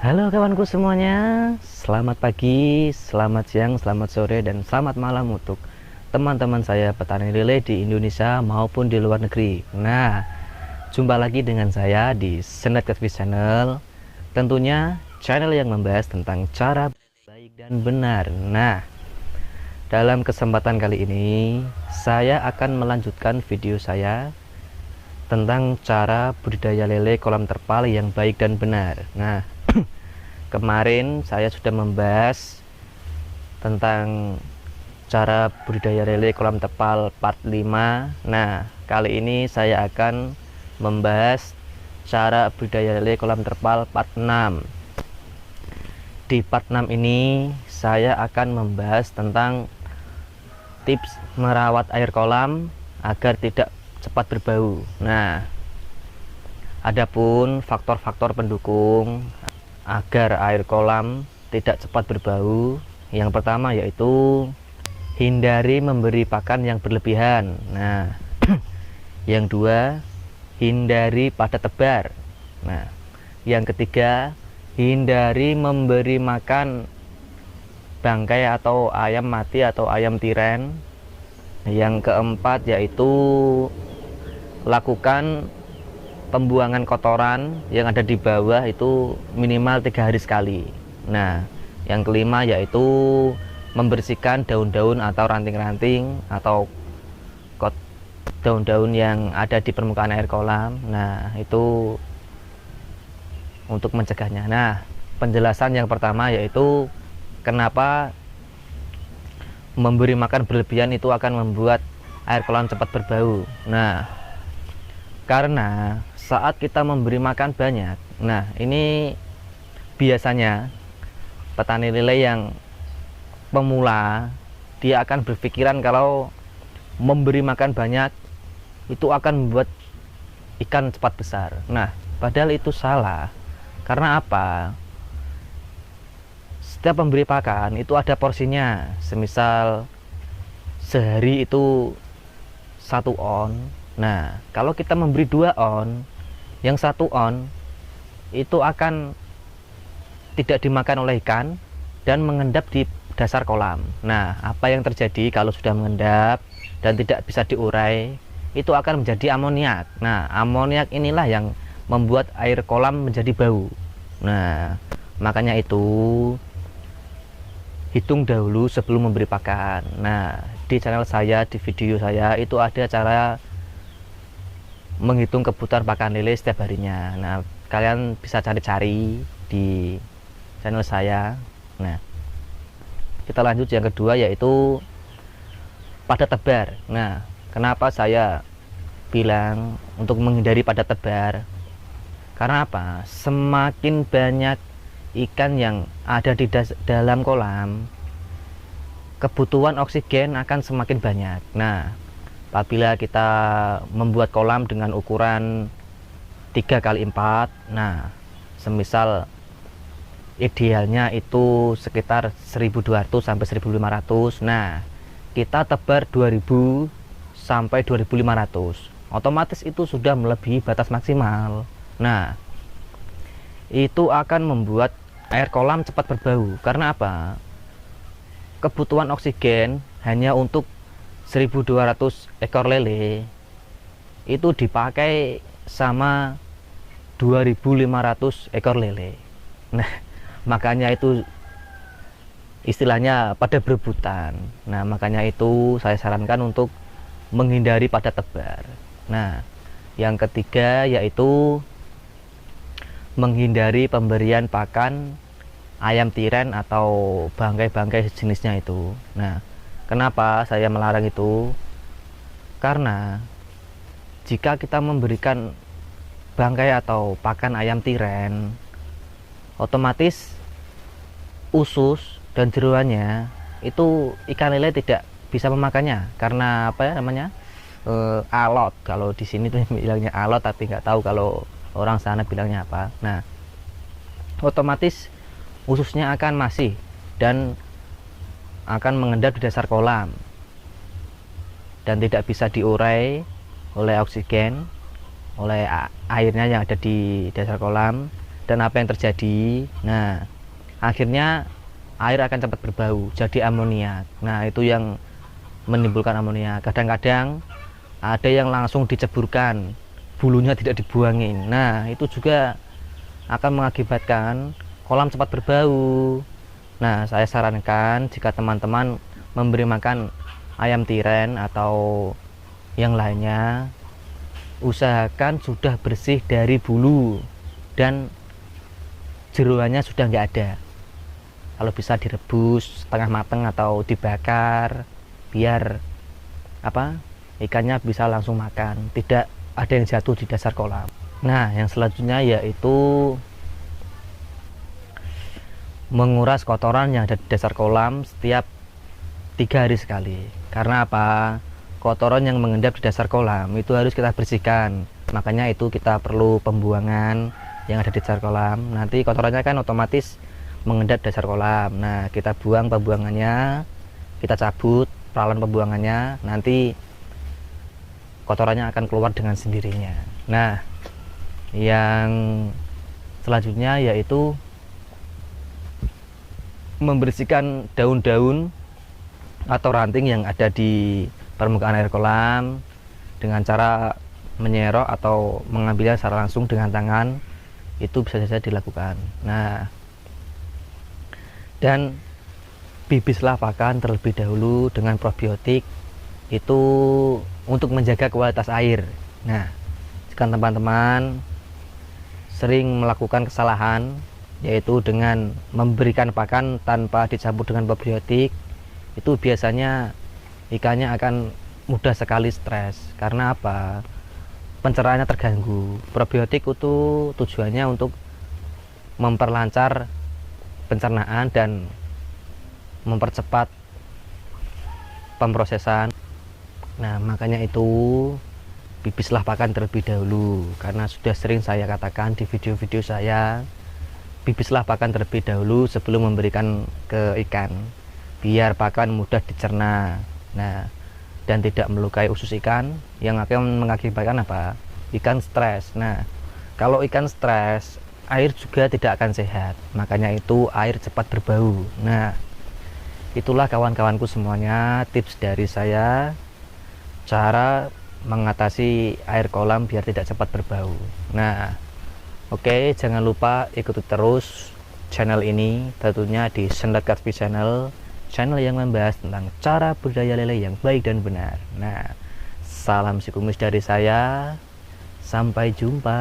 Halo kawanku semuanya, selamat pagi, selamat siang, selamat sore, dan selamat malam untuk teman-teman saya petani lele di Indonesia maupun di luar negeri. Nah, jumpa lagi dengan saya di Senet Catfish Channel. Tentunya channel yang membahas tentang cara baik dan benar. Nah, dalam kesempatan kali ini saya akan melanjutkan video saya tentang cara budidaya lele kolam terpal yang baik dan benar. Nah, kemarin saya sudah membahas tentang cara budidaya lele kolam terpal part 5. Nah, kali ini saya akan membahas cara budidaya lele kolam terpal part 6. Di part 6 ini saya akan membahas tentang tips merawat air kolam agar tidak cepat berbau. Nah, adapun faktor-faktor pendukung agar air kolam tidak cepat berbau, yang pertama yaitu hindari memberi pakan yang berlebihan. Nah, yang kedua, hindari padat tebar. Nah, yang ketiga, hindari memberi makan bangkai atau ayam mati atau ayam tiren. Yang keempat yaitu lakukan pembuangan kotoran yang ada di bawah itu minimal 3 hari sekali. Nah, yang kelima yaitu membersihkan daun-daun atau ranting-ranting atau daun-daun yang ada di permukaan air kolam. Nah, itu untuk mencegahnya. Nah, penjelasan yang pertama yaitu kenapa memberi makan berlebihan itu akan membuat air kolam cepat berbau. Nah, karena saat kita memberi makan banyak, nah ini biasanya petani lele yang pemula dia akan berpikiran kalau memberi makan banyak itu akan membuat ikan cepat besar. Nah, padahal itu salah. Karena apa? Setiap memberi pakan itu ada porsinya. Semisal sehari itu 1 on. Nah, kalau kita memberi 2 on, yang 1 on itu akan tidak dimakan oleh ikan dan mengendap di dasar kolam. Nah, apa yang terjadi kalau sudah mengendap dan tidak bisa diurai? Itu akan menjadi amoniak. Nah, amoniak inilah yang membuat air kolam menjadi bau. Nah, makanya itu hitung dahulu sebelum memberi pakan. Nah, di channel saya, di video saya itu ada cara menghitung kebutuhan pakan lele setiap harinya. Nah, kalian bisa cari-cari di channel saya. Nah, kita lanjut yang kedua yaitu padat tebar. Nah, kenapa saya bilang untuk menghindari padat tebar? Karena apa? Semakin banyak ikan yang ada di dalam kolam, kebutuhan oksigen akan semakin banyak. Nah, apabila kita membuat kolam dengan ukuran 3x4, nah semisal idealnya itu sekitar 1200 sampai 1500. Nah, kita tebar 2000 sampai 2500, otomatis itu sudah melebihi batas maksimal. Nah, itu akan membuat air kolam cepat berbau. Karena apa? Kebutuhan oksigen hanya untuk 1200 ekor lele itu dipakai sama 2500 ekor lele. Nah, makanya itu istilahnya pada berebutan. Nah, makanya itu saya sarankan untuk menghindari padat tebar. Nah, yang ketiga yaitu menghindari pemberian pakan ayam tiren atau bangkai-bangkai jenisnya itu. Nah, kenapa saya melarang itu? Karena jika kita memberikan bangkai atau pakan ayam tiren, otomatis usus dan jeroannya itu ikan lele tidak bisa memakannya. Karena apa ya namanya? Alot. Kalau di sini tuh bilangnya alot, tapi nggak tahu kalau orang sana bilangnya apa. Nah, otomatis ususnya akan masih dan akan mengendap di dasar kolam dan tidak bisa diurai oleh oksigen, oleh airnya yang ada di dasar kolam. Dan apa yang terjadi? Nah, akhirnya air akan cepat berbau jadi amoniak. Nah, itu yang menimbulkan amoniak. Kadang-kadang ada yang langsung diceburkan, bulunya tidak dibuangin. Nah, itu juga akan mengakibatkan kolam cepat berbau. Nah, saya sarankan jika teman-teman memberi makan ayam tiren atau yang lainnya, usahakan sudah bersih dari bulu dan jeroannya sudah nggak ada. Kalau bisa direbus setengah matang atau dibakar biar ikannya bisa langsung makan, tidak ada yang jatuh di dasar kolam. Nah, yang selanjutnya yaitu menguras kotoran yang ada di dasar kolam setiap 3 hari sekali. Karena apa? Kotoran yang mengendap di dasar kolam itu harus kita bersihkan. Makanya itu kita perlu pembuangan yang ada di dasar kolam. Nanti kotorannya kan otomatis mengendap di dasar kolam. Nah, kita buang pembuangannya, kita cabut peralan pembuangannya, nanti kotorannya akan keluar dengan sendirinya. Nah, yang selanjutnya yaitu membersihkan daun-daun atau ranting yang ada di permukaan air kolam dengan cara menyerok atau mengambilnya secara langsung dengan tangan. Itu bisa saja dilakukan. Nah, dan bibislah pakan terlebih dahulu dengan probiotik itu untuk menjaga kualitas air. Nah, jika teman-teman sering melakukan kesalahan yaitu dengan memberikan pakan tanpa dicampur dengan probiotik, itu biasanya ikannya akan mudah sekali stres. Karena apa? Pencernaannya terganggu. Probiotik itu tujuannya untuk memperlancar pencernaan dan mempercepat pemrosesan. Nah, makanya itu bibislah pakan terlebih dahulu. Karena sudah sering saya katakan di video-video saya, bibislah pakan terlebih dahulu sebelum memberikan ke ikan, biar pakan mudah dicerna. Nah, dan tidak melukai usus ikan yang akan mengakibatkan apa? Ikan stres. Nah, kalau ikan stres, air juga tidak akan sehat. Makanya itu air cepat berbau. Nah, itulah kawan-kawanku semuanya tips dari saya cara mengatasi air kolam biar tidak cepat berbau. Nah, oke, jangan lupa ikuti terus channel ini, tentunya di Sendat Katspi Channel, channel yang membahas tentang cara budidaya lele yang baik dan benar. Nah, salam si kumis dari saya, sampai jumpa.